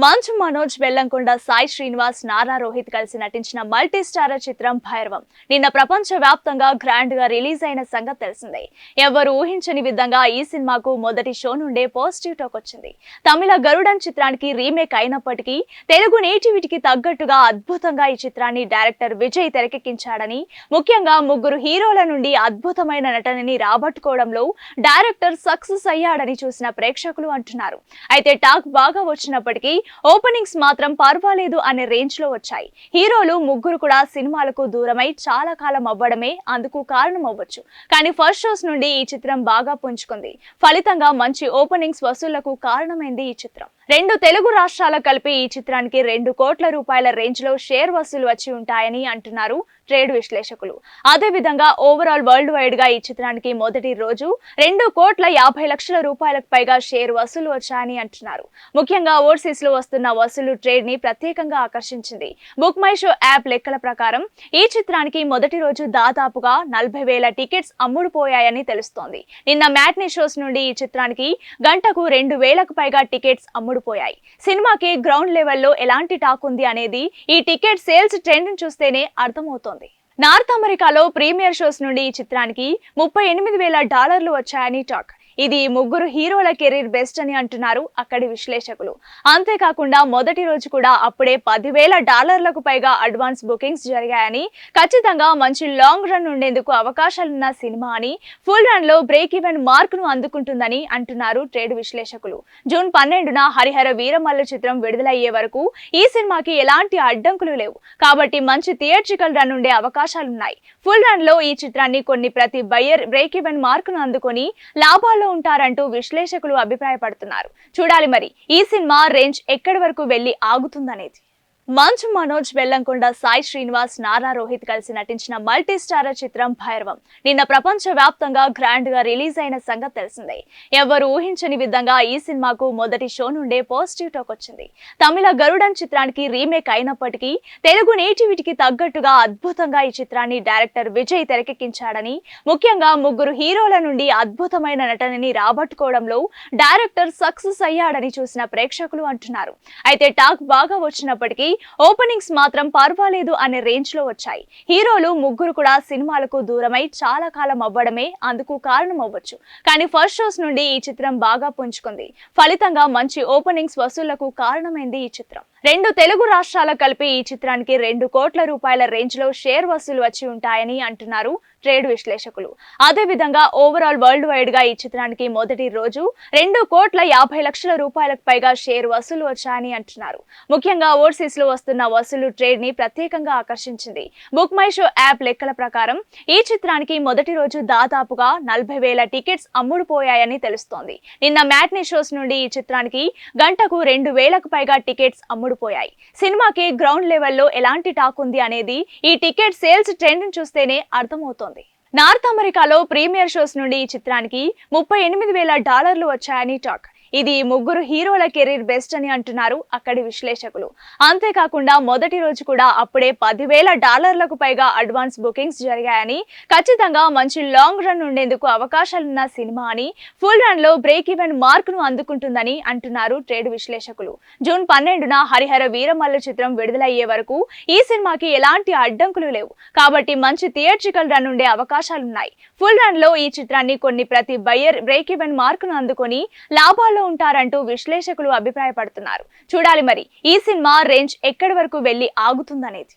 మంచు మనోజ్ వెల్లంకొండ సాయి శ్రీనివాస్ నారా రోహిత్ కలిసి నటించిన multi starrer చిత్రం భైరవం నిన్న ప్రపంచ వ్యాప్తంగా గ్రాండ్ గా రిలీజ్ అయిన సంగతి తెలిసిందే. ఎవరు ఊహించని విధంగా ఈ సినిమాకు మొదటి షో నుండే పాజిటివ్ టాక్ వచ్చింది. తమిళ గరుడన్ చిత్రానికి రీమేక్ అయినప్పటికీ తెలుగు నేటివిటీకి తగ్గట్టుగా అద్భుతంగా ఈ చిత్రాన్ని డైరెక్టర్ విజయ్ తెరకెక్కించాడని, ముఖ్యంగా ముగ్గురు హీరోల నుండి అద్భుతమైన నటనని రాబట్టుకోవడంలో డైరెక్టర్ సక్సెస్ అయ్యాడని చూసిన ప్రేక్షకులు అంటున్నారు. అయితే టాక్ బాగా వచ్చినప్పటికీ ఓపెనింగ్స్ మాత్రం పర్వాలేదు అనే రేంజ్ లో వచ్చాయి. హీరోలు ముగ్గురు కూడా సినిమాలకు దూరమై చాలా కాలం అవ్వడమే అందుకు కారణం అవ్వచ్చు. కానీ ఫస్ట్ షోస్ నుండి ఈ చిత్రం బాగా పుంజుకుంది. ఫలితంగా మంచి ఓపెనింగ్స్ వసూళ్లకు కారణమైంది ఈ చిత్రం. 2 తెలుగు రాష్ట్రాల కలిపి ఈ చిత్రానికి 2 కోట్ల రూపాయల రేంజ్ లో షేర్ వసూలు వచ్చి ఉంటాయని అంటున్నారు ట్రేడ్ విశ్లేషకులు. అదే విధంగా ఓవరాల్ వరల్డ్ వైడ్ గా ఈ చిత్రానికి మొదటి రోజు 2,50,00,000 రూపాయలకు పైగా షేర్ వసూలు వచ్చాయని అంటున్నారు. ముఖ్యంగా ఓవర్సీస్ లో వస్తున్న వసూలు ట్రేడ్ ని ప్రత్యేకంగా ఆకర్షించింది. బుక్ మై షో యాప్ లెక్కల ప్రకారం ఈ చిత్రానికి మొదటి రోజు దాదాపుగా 40,000 టికెట్స్ అమ్ముడుపోయాయని తెలుస్తోంది. నిన్న మ్యాట్నీ షోస్ నుండి ఈ చిత్రానికి గంటకు 2,000కు పైగా టికెట్స్ అమ్ముడుపోయాయి. సినిమాకి గ్రౌండ్ లెవెల్లో ఎలాంటి టాక్ ఉంది అనేది ఈ టికెట్ సేల్స్ ట్రెండ్ ని చూస్తేనే అర్థమవుతోంది. నార్త్ అమెరికాలో ప్రీమియర్ షోస్ నుండి ఈ చిత్రానికి $38,000 వచ్చాయని టాక్. ఇది ముగ్గురు హీరోల కెరీర్ బెస్ట్ అని అంటున్నారు అక్కడి విశ్లేషకులు. అంతేకాకుండా మొదటి రోజు కూడా అప్పుడే $10,000లకు పైగా అడ్వాన్స్ బుకింగ్స్ జరిగాయని, ఖచ్చితంగా మంచి లాంగ్ రన్ ఉండేందుకు అవకాశాలున్న సినిమా అని, ఫుల్ రన్ లో బ్రేక్ ఈవెన్ మార్క్ ను అందుకుంటుందని అంటున్నారు ట్రేడ్ విశ్లేషకులు. జూన్ 12న హరిహర వీరమల్లు చిత్రం విడుదలయ్యే వరకు ఈ సినిమాకి ఎలాంటి అడ్డంకులు లేవు కాబట్టి మంచి థియేట్రికల్ రన్ ఉండే అవకాశాలున్నాయి. ఫుల్ రన్ లో ఈ చిత్రాన్ని ప్రతి బయ్యర్ బ్రేక్ ఈవెన్ మార్క్ ను అందుకొని లాభాలు ఉంటారంటూ విశ్లేషకులు అభిప్రాయపడుతున్నారు. చూడాలి మరి ఈ సినిమా రేంజ్ ఎక్కడి వరకు వెళ్లి ఆగుతుందనేది. మంచు మనోజ్ వెల్లంకొండ సాయి శ్రీనివాస్ నారా రోహిత్ కలిసి నటించిన మల్టీ స్టారర్ చిత్రం భైరవం నిన్న ప్రపంచ వ్యాప్తంగా గ్రాండ్ గా రిలీజ్ అయిన సంగతి తెలిసిందే. ఎవరు ఊహించని విధంగా ఈ సినిమాకు మొదటి షో నుండే పాజిటివ్ టాక్ వచ్చింది. తమిళ గరుడన్ చిత్రానికి రీమేక్ అయినప్పటికీ తెలుగు నేటివిటీకి తగ్గట్టుగా అద్భుతంగా ఈ చిత్రాన్ని డైరెక్టర్ విజయ్ తెరకెక్కించాడని, ముఖ్యంగా ముగ్గురు హీరోల నుండి అద్భుతమైన నటనని రాబట్టుకోవడంలో డైరెక్టర్ సక్సెస్ అయ్యాడని చూసిన ప్రేక్షకులు అంటున్నారు. అయితే టాక్ బాగా వచ్చినప్పటికీ ఓపెనింగ్స్ మాత్రం పర్వాలేదు అనే రేంజ్ లో వచ్చాయి. హీరోలు ముగ్గురు కూడా సినిమాలకు దూరమై చాలా కాలం అవ్వడమే అందుకు కారణం అవ్వచ్చు. కానీ ఫస్ట్ షోస్ నుండి ఈ చిత్రం బాగా పుంజుకుంది. ఫలితంగా మంచి ఓపెనింగ్స్ వసూళ్లకు కారణమైంది ఈ చిత్రం. 2 తెలుగు రాష్ట్రాల కలిపి ఈ చిత్రానికి 2 కోట్ల రూపాయల రేంజ్ లో షేర్ వసూలు వచ్చి ఉంటాయని అంటున్నారు ట్రేడ్ విశ్లేషకులు. అదే విధంగా ఓవరాల్ వరల్డ్ వైడ్ గా ఈ చిత్రానికి మొదటి రోజు 2,50,00,000 రూపాయలకు పైగా షేర్ వసూలు వచ్చాయని అంటున్నారు. ముఖ్యంగా ఓవర్సీస్ లో వస్తున్న వసూలు ట్రేడ్ ని ప్రత్యేకంగా ఆకర్షించింది. బుక్ మై షో యాప్ లెక్కల ప్రకారం ఈ చిత్రానికి మొదటి రోజు దాదాపుగా 40,000 టికెట్స్ అమ్ముడుపోయాయని తెలుస్తోంది. నిన్న మ్యాట్నీ షోస్ నుండి ఈ చిత్రానికి గంటకు 2,000కు పైగా టికెట్స్ అమ్ముడుపోయాయి. సినిమాకి గ్రౌండ్ లెవెల్లో ఎలాంటి టాక్ ఉంది అనేది ఈ టికెట్ సేల్స్ ట్రెండ్ ని చూస్తేనే అర్థమవుతోంది. నార్త్ అమెరికాలో ప్రీమియర్ షోస్ నుండి ఈ చిత్రానికి $38,000 వచ్చాయని టాక్. ఇది ముగ్గురు హీరోల కెరీర్ బెస్ట్ అని అంటున్నారు అక్కడి విశ్లేషకులు. అంతేకాకుండా మొదటి రోజు కూడా అప్పుడే $10,000లకు పైగా అడ్వాన్స్ బుకింగ్స్ జరిగాయని, ఖచ్చితంగా మంచి లాంగ్ రన్ ఉండేందుకు అవకాశాలున్న సినిమా అని, ఫుల్ రన్ లో బ్రేక్ ఈవెన్ మార్క్ ను అందుకుంటుందని అంటున్నారు ట్రేడ్ విశ్లేషకులు. జూన్ 12న హరిహర వీరమల్లు చిత్రం విడుదలయ్యే వరకు ఈ సినిమాకి ఎలాంటి అడ్డంకులు లేవు కాబట్టి మంచి థియేట్రికల్ రన్ ఉండే అవకాశాలున్నాయి. ఫుల్ రన్ లో ఈ చిత్రాన్ని ప్రతి బయ్యర్ బ్రేక్ ఈవెన్ మార్క్ ను అందుకొని లాభాలు ఉంటారంటూ విశ్లేషకులు అభిప్రాయపడుతున్నారు. చూడాలి మరి ఈ సినిమా రేంజ్ ఎక్కడి వరకు వెళ్లి ఆగుతుందనేది.